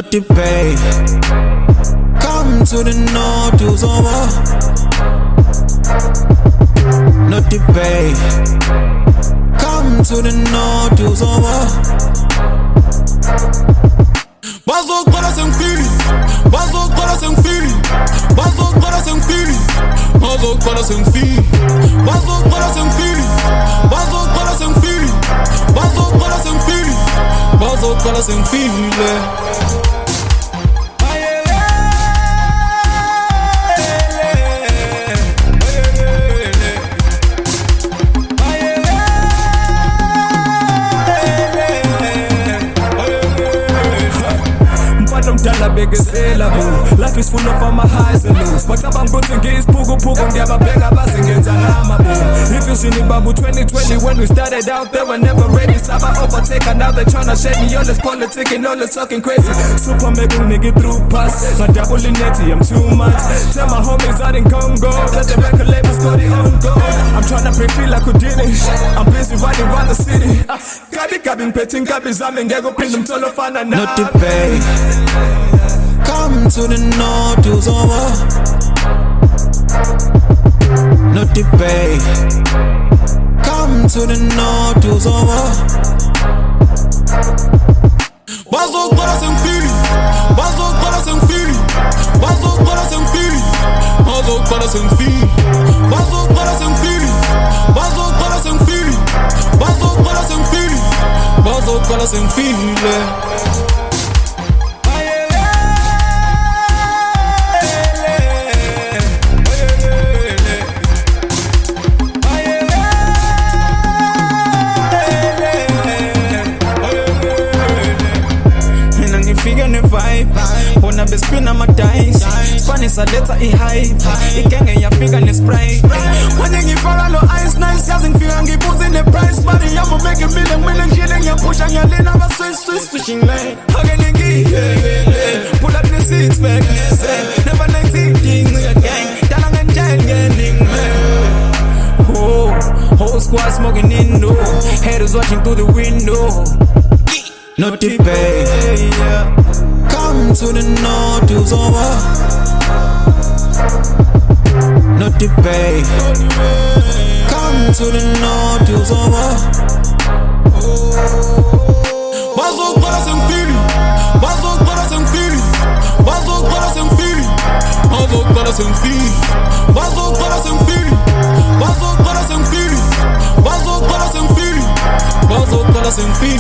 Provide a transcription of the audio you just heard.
not debate. Come to the north, it's over. Not debate. Come to the north, it's over. Bazo kola sempiri, bazo kola sempiri, bazo kola sempiri, bazo kola sempiri, bazo kola sempiri, bazo kola sempiri, bazo kola sempiri, bazo kola sempiri. Life is full of all my highs and lows. But I'm putting games, pugo, ngaba bega bazingenza nama. If you see me babu 2020 when we started out, they were never ready. Saba overtaken, now they tryna shake me. All this politic and all this talking crazy. Super making nigga through pass. My double in netty, I'm too much. Tell my homies out in Congo that the record labels got it on go. I'm tryna bring feel like Houdini. I'm busy riding around the city. Gabi petting gabi zame ngego pin them tolo fana na. Not debate. Come to the north, it's over. No debate. Come to the north, it's over. Bazo kola sempiri, bazo kola sempiri, bazo kola sempiri, bazo kola sempiri, bazo kola sempiri, bazo kola sempiri, bazo kola sempiri, bazo kola sempiri. Figure ne vibe, bona bespina my dice. Spanish a letter I hype. Ikenge ya figure ne sprite. When you follow no ice nice, yazing feel and give in the price. Money I'm make a million shilling. You push and you lean over switching lane. Hugging and pull up the seats back. Never 19 things gang. Dalang and gang man. Oh, whole squad smoking in no. Haters watching through the window. No debate. Come to the north, it's over. No debate. Come to the north, it's over. Bazo kola sempiri, bazo kola sempiri, bazo kola sempiri, bazo kola sempiri, bazo kola sempiri, bazo kola sempiri, bazo kola sempiri, bazo kola sempiri.